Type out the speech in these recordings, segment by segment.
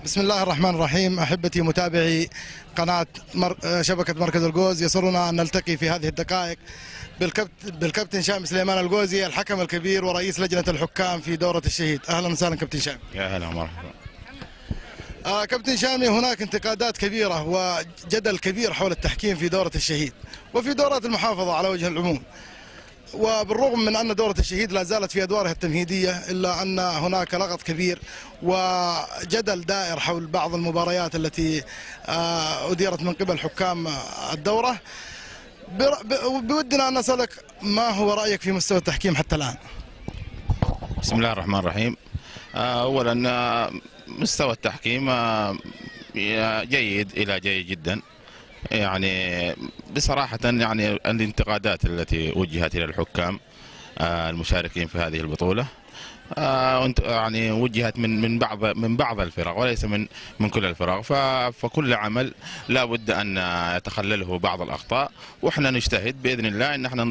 بسم الله الرحمن الرحيم. أحبتي متابعي قناة شبكة مركز الجوز، يسرنا أن نلتقي في هذه الدقائق بالكابتن شامي سليمان الجوزي، الحكم الكبير ورئيس لجنة الحكام في دورة الشهيد. أهلا وسهلا كابتن شامي. يا هلا ومرحبا. كابتن شامي، هناك انتقادات كبيرة وجدل كبير حول التحكيم في دورة الشهيد وفي دورات المحافظة على وجه العموم، وبالرغم من أن دورة الشهيد لا زالت في أدوارها التمهيدية إلا أن هناك لغط كبير وجدل دائر حول بعض المباريات التي أديرت من قبل حكام الدورة. بودنا أن نسألك ما هو رأيك في مستوى التحكيم حتى الآن؟ بسم الله الرحمن الرحيم. أولا مستوى التحكيم جيد إلى جيد جدا، يعني بصراحة يعني الانتقادات التي وجهت إلى الحكام المشاركين في هذه البطولة يعني وجهت من بعض الفرق وليس من كل الفرق، فكل عمل لا بد أن يتخلله بعض الأخطاء، وإحنا نجتهد بإذن الله أن احنا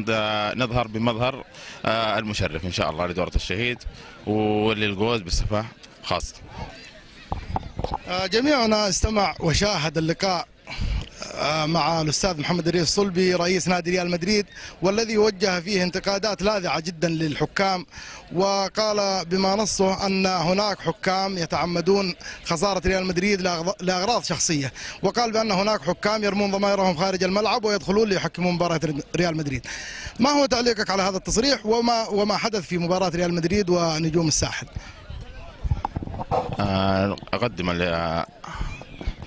نظهر بمظهر المشرف إن شاء الله لدورة الشهيد وللجوز بصفة خاصة. جميعنا استمع وشاهد اللقاء مع الأستاذ محمد إدريس الصلبي رئيس نادي ريال مدريد، والذي وجه فيه انتقادات لاذعة جدا للحكام، وقال بما نصه أن هناك حكام يتعمدون خسارة ريال مدريد لأغراض شخصية، وقال بأن هناك حكام يرمون ضمائرهم خارج الملعب ويدخلون ليحكمون مباراة ريال مدريد. ما هو تعليقك على هذا التصريح وما حدث في مباراة ريال مدريد ونجوم الساحل؟ أقدم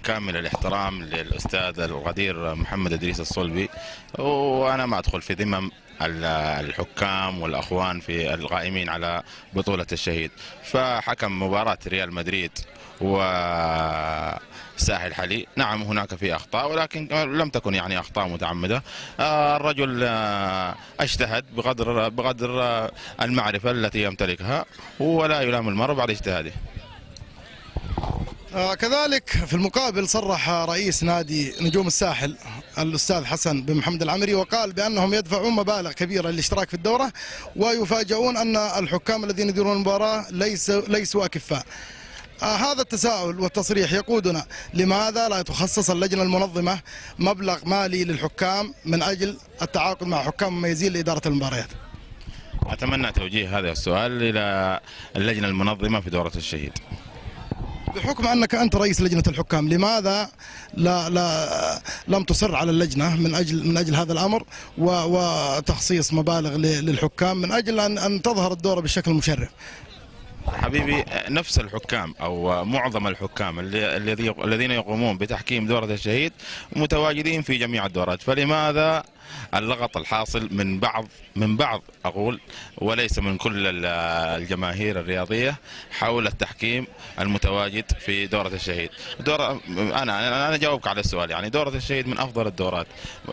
كامل الاحترام للأستاذ الغدير محمد إدريس الصلبي، وأنا ما أدخل في ذمم الحكام والأخوان في القائمين على بطولة الشهيد. فحكم مباراة ريال مدريد وساحل حلي، نعم هناك في أخطاء ولكن لم تكن يعني أخطاء متعمدة. الرجل اجتهد بقدر المعرفة التي يمتلكها، ولا يلام المرء بعد اجتهاده. كذلك في المقابل صرح رئيس نادي نجوم الساحل الأستاذ حسن بن محمد العمري وقال بأنهم يدفعون مبالغ كبيرة للاشتراك في الدورة، ويفاجئون أن الحكام الذين يديرون المباراة ليسوا أكفاء. هذا التساؤل والتصريح يقودنا، لماذا لا تخصص اللجنة المنظمة مبلغ مالي للحكام من أجل التعاقد مع حكام مميزين لإدارة المباريات؟ أتمنى توجيه هذا السؤال إلى اللجنة المنظمة في دورة الشهيد. بحكم أنك أنت رئيس لجنة الحكام، لماذا لم تصر على اللجنة من أجل هذا الأمر وتخصيص مبالغ للحكام من أجل أن تظهر الدورة بالشكل المشرف؟ حبيبي، نفس الحكام أو معظم الحكام الذين يقومون بتحكيم دورة الشهيد متواجدين في جميع الدورات، فلماذا اللغط الحاصل من بعض أقول وليس من كل الجماهير الرياضية حول التحكيم المتواجد في دورة الشهيد؟ أنا جاوبك على السؤال. يعني دورة الشهيد من أفضل الدورات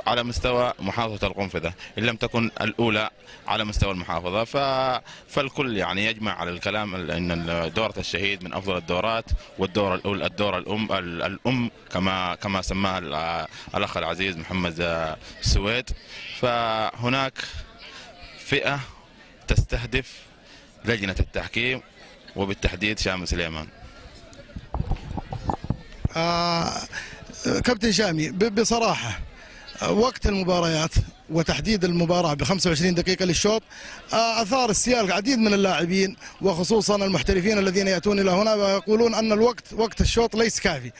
على مستوى محافظة القنفذة، إن لم تكن الأولى على مستوى المحافظة، فالكل يعني يجمع على الكلام أن دورة الشهيد من أفضل الدورات، والدورة الأم كما سماها الأخ العزيز محمد السويد. فهناك فئة تستهدف لجنة التحكيم وبالتحديد شامي سليمان. كابتن شامي، بصراحة وقت المباريات وتحديد المباراة ب25 دقيقة للشوط أثار استياء العديد من اللاعبين وخصوصا المحترفين الذين يأتون إلى هنا ويقولون أن وقت الشوط ليس كافي،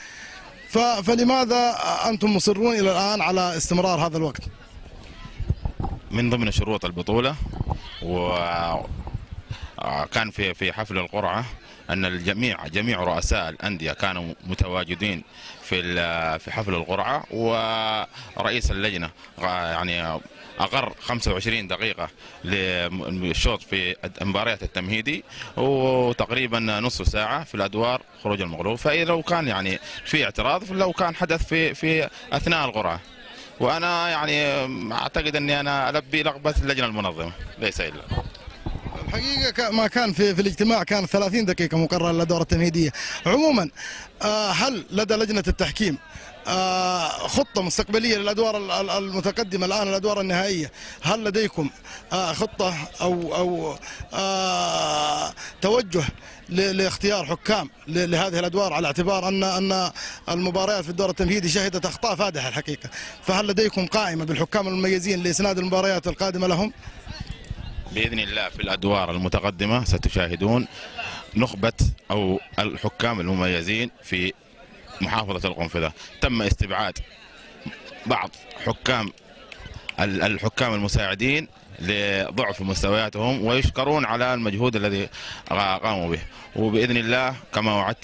فلماذا أنتم مصرون إلى الآن على استمرار هذا الوقت؟ من ضمن شروط البطولة وكان في حفل القرعة أن جميع رؤساء الأندية كانوا متواجدين في حفل القرعة، ورئيس اللجنة يعني أقر 25 دقيقة للشوط في المباريات التمهيدي وتقريبا نصف ساعة في الأدوار خروج المغلوب. فإذا لو كان يعني في اعتراض لو كان حدث في أثناء القرعة، وأنا يعني أعتقد أني أنا ألبي رغبة اللجنة المنظمة ليس إلا. الحقيقة ما كان في الاجتماع كان 30 دقيقة مقررة للدورة التمهيدية. عموما هل لدى لجنة التحكيم خطة مستقبلية للأدوار المتقدمة الآن الأدوار النهائية؟ هل لديكم خطة أو توجه لاختيار حكام لهذه الأدوار، على اعتبار أن المباريات في الدور التمهيدي شهدت أخطاء فادحة الحقيقة؟ فهل لديكم قائمة بالحكام المميزين لإسناد المباريات القادمة لهم؟ بإذن الله في الأدوار المتقدمة ستشاهدون نخبة أو الحكام المميزين في محافظة القنفذة. تم استبعاد بعض الحكام المساعدين لضعف مستوياتهم، ويشكرون على المجهود الذي قاموا به. وبإذن الله كما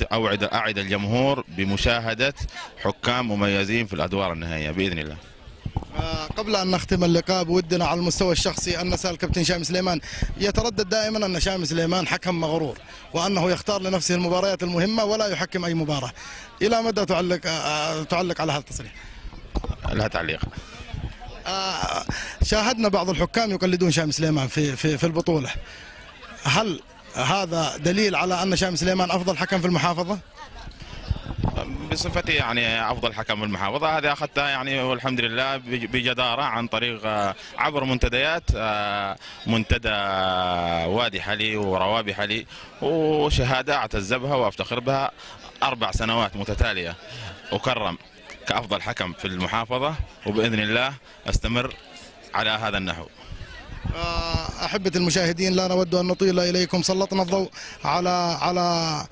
أعد الجمهور بمشاهدة حكام مميزين في الأدوار النهائية بإذن الله. قبل أن نختم اللقاء بودنا على المستوى الشخصي أن نسأل كابتن شامي سليمان، يتردد دائما أن شامي سليمان حكم مغرور وأنه يختار لنفسه المباريات المهمة ولا يحكم أي مباراة. إلى مدى تعلق على هذا التصريح؟ لا تعليق. شاهدنا بعض الحكام يقلدون شامي سليمان في البطولة، هل هذا دليل على أن شامي سليمان أفضل حكم في المحافظة؟ بصفتي يعني افضل حكم في المحافظه، هذه اخذتها يعني والحمد لله بجداره عن طريق عبر منتديات، منتدى وادي حلي وروابي حلي، وشهاده اعتز بها وافتخر بها. 4 سنوات متتاليه اكرم كافضل حكم في المحافظه، وباذن الله استمر على هذا النحو. أحبة المشاهدين، لا نود أن نطيل إليكم، سلطنا الضوء على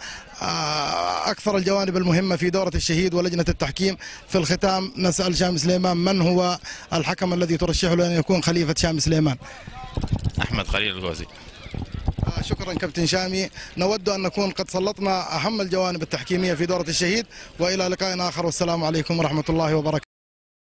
أكثر الجوانب المهمة في دورة الشهيد ولجنة التحكيم. في الختام نسأل شامي سليمان، من هو الحكم الذي ترشحه لأن يكون خليفة شامي سليمان؟ أحمد خليل الغوزي. شكرا كابتن شامي، نود أن نكون قد سلطنا أهم الجوانب التحكيمية في دورة الشهيد، وإلى لقاء آخر، والسلام عليكم ورحمة الله وبركاته.